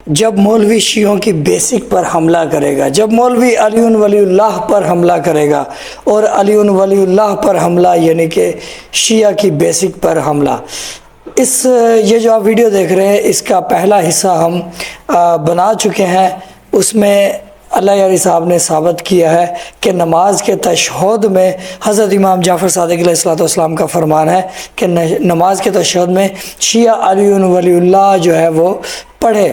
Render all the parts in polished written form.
جب مولوی شیعوں کی بیسک پر حملہ کرے گا، جب مولوی علی ولی اللہ پر حملہ کرے گا، اور علی ولی اللہ پر حملہ یعنی کہ شیعہ کی بیسک پر حملہ، یہ جو آپ ویڈیو دیکھ رہے ہیں اس کا پہلا حصہ ہم بنا چکے ہیں۔ اس میں اللہ یاری صاحب نے ثابت کیا ہے کہ نماز کے تشہد میں حضرت امام جعفر صادق علیہ السلام کا فرمان ہے کہ نماز کے تشہد میں شیعہ علی ولی اللہ جو ہے وہ پڑھے۔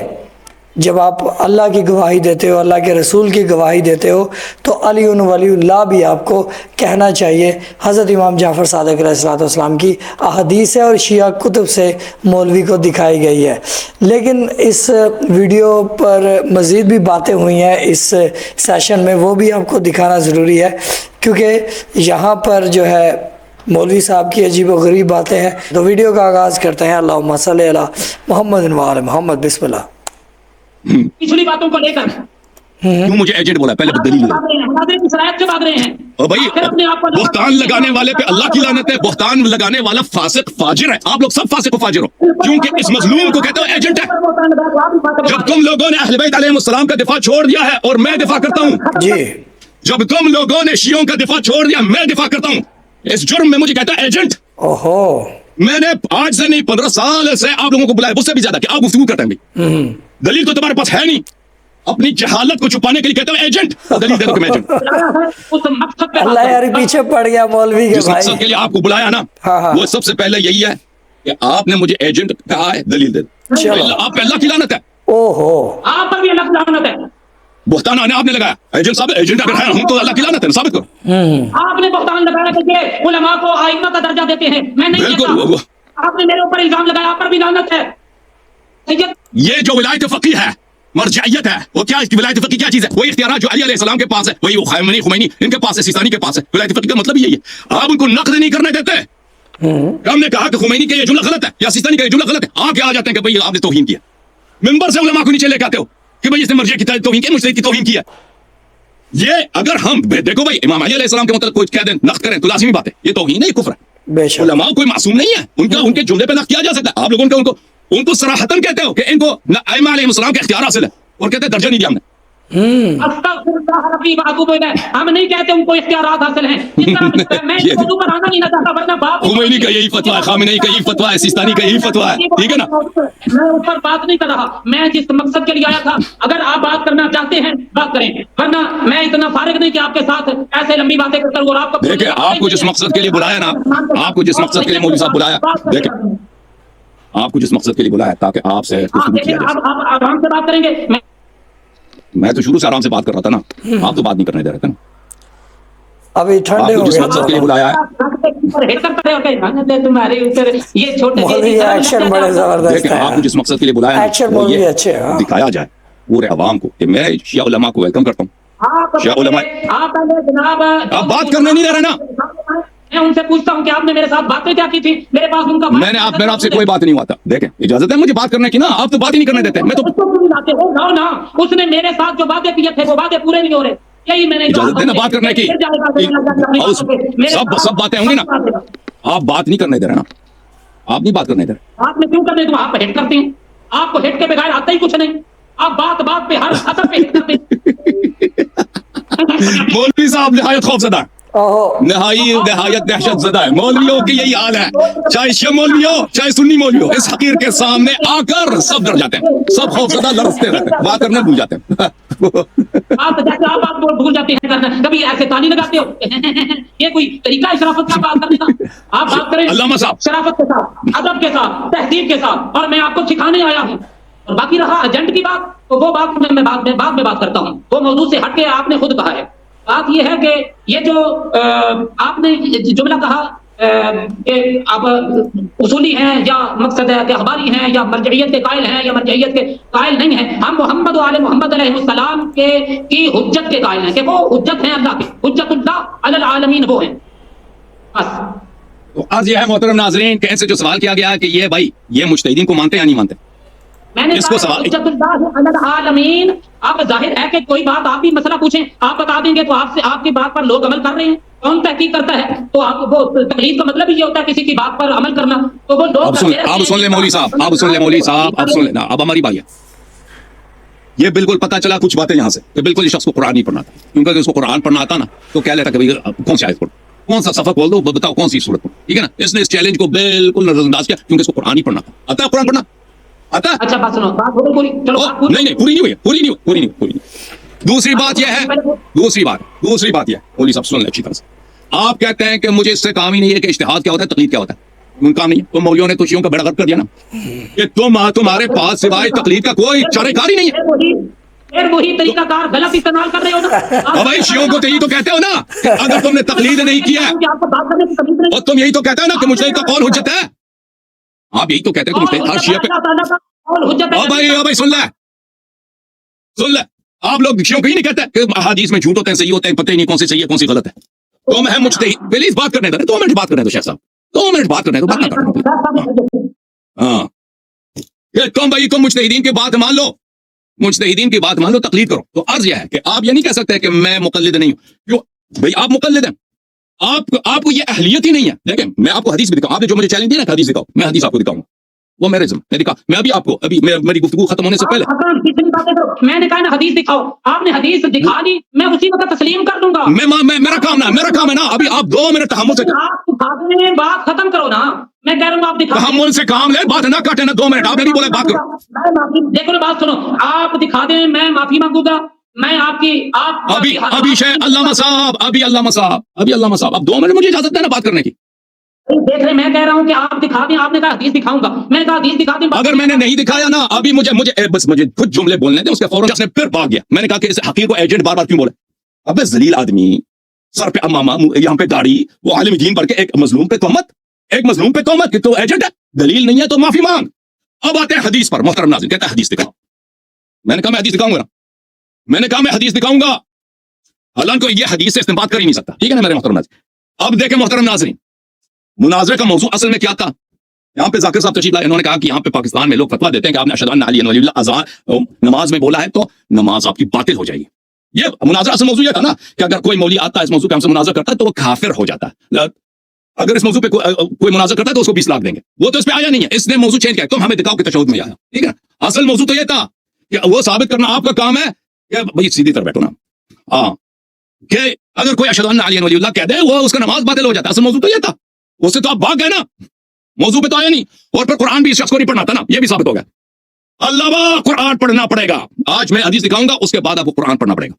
جب آپ اللہ کی گواہی دیتے ہو، اللہ کے رسول کی گواہی دیتے ہو، تو علی ولی اللہ بھی آپ کو کہنا چاہیے۔ حضرت امام جعفر صادق علیہ السلام کی احادیث ہے اور شیعہ کتب سے مولوی کو دکھائی گئی ہے۔ لیکن اس ویڈیو پر مزید بھی باتیں ہوئی ہیں اس سیشن میں، وہ بھی آپ کو دکھانا ضروری ہے، کیونکہ یہاں پر جو ہے مولوی صاحب کی عجیب و غریب باتیں ہیں۔ تو ویڈیو کا آغاز کرتے ہیں۔ اللہم صلی علی محمد و آل محمد، بسم اللہ۔ پچھلی باتوں کو لے کر کیوں مجھے ایجنٹ بولا؟ پہلے دلیل دو۔ ہیں بھائی بہتان لگانے والے پہ اللہ کی لعنت ہے، بہتان لگانے والا فاسق فاجر ہے۔ آپ لوگ سب فاسق و فاجر ہو، کیونکہ اس مظلوم کو کہتے ہو ایجنٹ ہے۔ جب تم لوگوں نے اہل بیت علیہ السلام کا دفاع چھوڑ دیا ہے اور میں دفاع کرتا ہوں، جی جب تم لوگوں نے شیعوں کا دفاع چھوڑ دیا میں دفاع کرتا ہوں، اس جرم میں مجھے کہتا ہے ایجنٹ۔ اوہو، میں نے آج سے نہیں 15 سال سے آپ لوگوں کو بلایا، اس سے بھی زیادہ کہ آپ گفتگو کرتے ہیں۔ دلیل تو تمہارے پاس ہے نہیں، اپنی جہالت کو چھپانے کے لیے کہتے ہو ایجنٹ۔ دلیل دے دو کہ میں ایجنٹ۔ اللہ یاری پیچھے پڑ گیا مولوی کے جس بھائی۔ مقصد کے لیے آپ کو بلایا نا، ہاں۔ وہ سب سے پہلے یہی ہے کہ آپ نے مجھے ایجنٹ کہا ہے، دلیل دے دو۔ چلو۔ آپ پہ اللہ کی لعنت ہے، اوہو، آپ پر بھی اللہ کی لعنت ہے۔ بہتان آپ نے لگایا۔ ایجنٹ صاحب، ایجنٹ اگر ہے ہم تو اللہ کی لعنت ہے، ثابت کرو۔ آپ نے بہتان لگایا کہ یہ علماء کو ائمہ کا درجہ دیتے ہیں، میں نہیں دیتا۔ بالکل، آپ نے میرے اوپر الزام لگایا، آپ پر بھی لعنت ہے۔ یہ جو ولایت فقیہ ہے، مرجعیت ہے، وہ کیا؟ اس کی ولایت فقیہ کیا چیز ہے؟ وہی اختیارات جو علی علیہ السلام کے پاس ہے، وہی خمینی ان کے پاس ہے، سیستانی کے پاس ہے۔ ولایت فقیہ کا مطلب یہی ہے، آپ ان کو نقد نہیں کرنے دیتے۔ ہم نے کہا کہ خمینی کا یہ جملہ غلط ہے یا سیستانی کا یہ جملہ غلط ہے، آ جاتے ہیں کہ بھئی آپ نے توہین کیا۔ منبر سے علماء کو نیچے لے کے آتے ہو کہ بھئی اس نے مرجع کی توہین کی، مجتہد کی توہین کی ہے۔ یہ اگر ہم دیکھو بھئی امام علی علیہ السلام کے متعلق کوئی کہہ دیں، نقد کریں تو لازمی بات ہے، یہ توہین ہے، یہ کفر ہے۔ بے شک علماء کوئی معصوم نہیں ہے، ان کے جملے پہ نقد کیا جا سکتا ہے۔ آپ لوگوں ان کو صراحتاً کہتے ہو کہ ان کو ائمہ علیہ السلام کے اختیار حاصل ہے، اور کہتے ہیں درجہ نہیں دیا ہم نے۔ استغفر ربی واتوب الیہ۔ ہم نہیں کہتے ان کو اختیارات حاصل ہیں، میں اس موضوع پر آنا نہیں نہ چاہتا، ورنہ باپ خمینی کا یہی فتویٰ ہے، خامنئی کا یہی فتویٰ ہے، سیستانی کا یہی فتویٰ ہے، ٹھیک ہے نا؟ میں اس پر بات نہیں کر رہا، میں جس مقصد کے لیے آیا تھا، اگر آپ بات کرنا چاہتے ہیں بات کریں، ورنہ میں اتنا فارغ نہیں کہ آپ کے ساتھ ایسے لمبی باتیں کر کر اور آپ کو دیکھیں آپ کو جس مقصد کے لیے بلایا نا، آپ کو جس مقصد کے لیے مولوی صاحب بلایا، دیکھیں آپ کو جس مقصد کے لیے بلایا تاکہ آپ سے گفتگو کیا جائے۔ آپ آرام سے بات کریں گے، میں تو شروع سے آرام سے بات کر رہا تھا نا، آپ تو بات نہیں کرنے دے رہے تھے نا۔ ابھی ٹھنڈے آپ ہو کو جس گئے مقصد کے لیے بلایا ہے، مولوی یہ ایکشن بڑے زبردست دیکھیں آپ کو ہے، جس مقصد کے لیے بلایا ایکشن ہے وہ مولوی یہ اچھے ہیں۔ ہاں۔ دکھایا جائے پورے عوام کو کہ میں شیعہ علماء کو ویلکم کرتا ہوں۔ شیعہ علماء آپ بات کرنے نہیں دے رہے نا۔ میں ان سے پوچھتا ہوں کہ آپ نے میرے ساتھ باتیں کیا کی تھی، میرے پاس ان کا میرا آپ سے کوئی بات نہیں ہوا تھا۔ دیکھیں اجازت ہے مجھے بات کرنے کی نا، آپ تو بات ہی نہیں کرنے دیتے۔ میں تو اس نے میرے ساتھ جو وعدے کیے تھے وہ وعدے پورے نہیں ہو رہے، یہی میں نے اجازت دینا بات کرنے کی، سب باتیں ہوں گی نا، آپ بات نہیں کرنے دے رہے نا، آپ نہیں بات کرنے دے رہے۔ بات میں کیوں کرنے دوں؟ آپ ہٹ کرتے ہیں، آپ کو ہٹ کے بغیر آتا ہی کچھ نہیں، آپ بات پہ ہر خطر پہ ہٹ کرتے ہیں۔ مولوی صاحب نہایت خوف زدہ، اوہو، نہایت دہشت زدہ ہے۔ مولویوں کی یہی حال ہے، چاہے شیعہ مولوی ہو چاہے سنی مولوی ہو، اس حقیر کے سامنے آ کر سب ڈر جاتے ہیں، سب خوف زدہ لرزتے رہتے ہیں، بات کرنا بھول جاتے ہیں۔ آپ جیسے آپ بات بھول جاتے ہیں کرنا، کبھی ایسے تالی لگاتے ہو، یہ کوئی طریقہ ہے شرافت کا بات کرنے کا؟ آپ بات کریں علامہ صاحب شرافت کے ساتھ، ادب کے ساتھ، تہذیب کے ساتھ، اور میں آپ کو سکھانے آیا ہوں۔ اور باقی رہا ایجنٹ کی بات، تو وہ بات میں بعد میں بات کرتا ہوں، وہ موضوع سے ہٹ کے آپ نے خود کہا ہے۔ بات یہ ہے کہ یہ جو آپ نے جملہ کہا کہ آپ اصولی ہیں یا مقصد ہے کہ اخباری ہیں یا مرجعیت کے قائل ہیں یا مرجعیت کے قائل نہیں ہیں، ہم محمد و آل محمد علیہ السلام کی حجت کے قائل ہیں کہ وہ حجت ہیں اللہ کی، حجت اللہ علی العالمین وہ ہیں بس۔ آج یہ ہے محترم ناظرین کہ ان سے جو سوال کیا گیا کہ یہ بھائی یہ مجتہدین کو مانتے ہیں یا نہیں مانتے؟ میں نے اس کو سوال حجت اللہ علی العالمین، اب ظاہر ہے کہ کوئی بات آپ بھی مسئلہ پوچھیں آپ بتا دیں گے تو آپ کی بات پر لوگ عمل کر رہے ہیں، کون تحقیق کرتا ہے؟ تو وہ تقلید کا مطلب ہی یہ ہوتا ہے کسی کی بات پر عمل کرنا، تو وہ لوگ آپ سن لیں مولوی صاحب، آپ سن لیں مولوی صاحب، آپ سن لیں اب ہماری بھائی ہے، یہ بالکل پتا چلا کچھ باتیں یہاں سے کہ بالکل اس شخص کو قرآن نہیں پڑھنا تھا، کیونکہ اگر اس کو قرآن پڑھنا آتا نا تو کہہ لیتا کہ بھائی کون سی آیت پڑھو، کون سا صفحہ کھول دو، بتاؤ کون سی سورت پڑھو، ٹھیک ہے نا. اس نے اس چیلنج کو بالکل نظر انداز کیا کیونکہ اس کو قرآن نہیں پڑھنا تھا. آتا ہے قرآن پڑھنا؟ آتا ہے؟ اچھا بات سنو، بات ہو گئی پوری، چلو بات پوری. نہیں پوری نہیں ہوئی. دوسری بات یہ ہے، دوسری بات یہ ہے، مولوی صاحب سن لیں اچھی طرح سے. آپ کہتے ہیں کہ مجھے اس سے کام ہی نہیں ہے کہ اجتہاد کیا ہوتا ہے، تقلید کیا ہوتا ہے. ان کام نہیں ہے. تو مولویوں نے تو شیعوں کا بیڑا غرق کر دیا نا کہ تمہارے پاس سوائے تقلید کا کوئی چارہ کار ہی نہیں ہے. پھر وہی طریقہ کار غلط استعمال کر رہے ہو نا. بھائی شیعوں کو تو یہی تو کہتے ہو نا کہ اگر تم نے تقلید نہیں کیا آپ کو بات کرنے کی تمیز نہیں. اور تم یہی تو کہتے ہو نا کہ مجتہد کا قول حجت ہے. آپ یہی تو کہتے ہیں کہ مجتہد ہر شیعہ پہ. بھائی سن لے آپ لوگ شیعوں کو ہی نہیں کہتے کہ احادیث میں جھوٹ ہوتے ہیں، صحیح ہوتے ہیں، پتہ ہی نہیں کون سی صحیح ہے کون سی غلط ہے. تم ہے مجتہد. پلیز بات کرنے دو، 2 منٹ بات کرنے دو شیخ صاحب، 2 منٹ بات کرنے دو، بات نہ کرو. ہاں کہ تم مجتہدین کی بات مان لو، مجتہدین کی بات مان لو، تقلید کرو. تو عرض یہ ہے کہ آپ یہ نہیں کہہ سکتے کہ میں مقلد نہیں ہوں. کیوں بھائی آپ مقلد ہیں، آپ کو یہ اہلیت ہی نہیں ہے. دیکھیں میں آپ کو حدیث بھی دکھاؤں، آپ نے جو مجھے چیلنج دیا نا حدیث دکھاؤ، میں حدیث آپ کو دکھاؤں گا. وہ میرے ذمہ میں دکھا، میں ابھی آپ کو ابھی میری گفتگو ختم ہونے سے پہلے میں نے کہا نا حدیث دکھاؤ، آپ نے حدیث دکھا دی، میں اسی وقت تسلیم کر دوں گا. میرا کام ہے نا. ابھی آپ 2 منٹ تحمل سے آپ دکھا دیں، بات ختم کرو نا. میں کہہ رہا ہوں آپ دکھا دیں. تحمل سے کام لے، بات نہ کاٹے نا. 2 منٹ آپ نے نہیں بولا بات کرو. دیکھو نا بات سنو، آپ دکھا دیں، میں معافی مانگوں گا. میں آپ کی ابھی شیخ علامہ صاحب اب 2 منٹ مجھے اجازت ہے نا بات کرنے کی. دیکھ رہے، میں کہہ رہا ہوں کہ آپ دکھا دیں. آپ نے کہا حدیث دکھاؤں گا، میں نے کہا حدیث دکھا دیں. اگر میں نے نہیں دکھایا نا ابھی مجھے کچھ جملے بولنے دیں. اس کے فوراً نے پھر بھاگ گیا. میں نے کہا کہ اس حقیر کو ایجنٹ بار بار کیوں بولے؟ ابے ذلیل آدمی، سر پہ امامہ، یہاں پہ داڑھی، وہ عالم دین بڑھ کے ایک مظلوم پہ تہمت کہ تو ایجنٹ ہے. دلیل نہیں ہے تو معافی مانگ. اب آتے ہیں حدیث پر. محترم ناظرین کہتا ہے حدیث دکھاؤ. میں نے کہا میں حدیث دکھاؤں گا، حدیث دکھاؤں گا. حالانکہ کو یہ حدیث سے استنباط کر ہی نہیں سکتا. ٹھیک ہے نا میرے محترم ناظرین. اب دیکھیں محترم ناظرین، مناظرے کا موضوع اصل میں کیا تھا؟ یہاں پہ ذاکر صاحب تشریف لائے، انہوں نے کہا کہ یہاں پہ پاکستان میں لوگ فتویٰ دیتے ہیں کہ آپ نے اشہد ان علی ولی اللہ اذان نماز میں بولا ہے تو نماز آپ کی باطل ہو جائے گی. یہ مناظرہ اصل موضوع یہ تھا نا کہ اگر کوئی مولوی آتا ہے اس موضوع پہ ہم سے مناظرہ کرتا ہے تو وہ کافر ہو جاتا ہے. اگر اس موضوع پہ کوئی مناظرہ کرتا ہے تو اس کو 20 لاکھ دیں گے. وہ تو اس پہ آیا نہیں ہے، اس نے موضوع چینج کیا. تم ہمیں دکھاؤ کہ تشہد میں آیا. ٹھیک ہے، اصل موضوع تو یہ تھا کہ وہ ثابت کرنا آپ کا کام ہے کہ بھائی سیدھی طرح بیٹھو نا. ہاں کہ اگر کوئی اشہد ان علی ولی اللہ کہہ دے وہ اس کا نماز باطل ہو جاتا ہے. اصل موضوع تو یہ تھا. اس سے تو آپ بھاگ گئے نا، موضوع پہ تو آیا نہیں. اور پھر قرآن بھی اس شخص کو نہیں پڑھنا تھا نا، یہ بھی ثابت ہو گیا. اللہ قرآن پڑھنا پڑے گا. آج میں حدیث دکھاؤں گا، اس کے بعد آپ کو قرآن پڑھنا پڑے گا.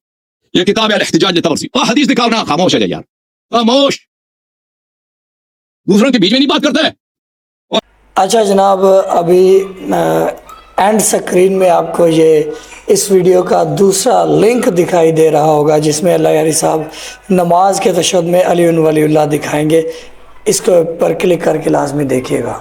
یہ کتاب ہے الاحتجاج للتبرسی. حدیث دکھاؤ نا. خاموش ہے یار، خاموش، دوسروں کے بیچ میں نہیں بات کرتا ہے. اچھا جناب، ابھی اینڈ سکرین میں آپ کو یہ اس ویڈیو کا دوسرا لنک دکھائی دے رہا ہوگا جس میں اللہ یاری صاحب نماز کے تشہد میں علی ولی اللہ دکھائیں گے. اس کو پر کلک کر کے لازمی دیکھیے گا.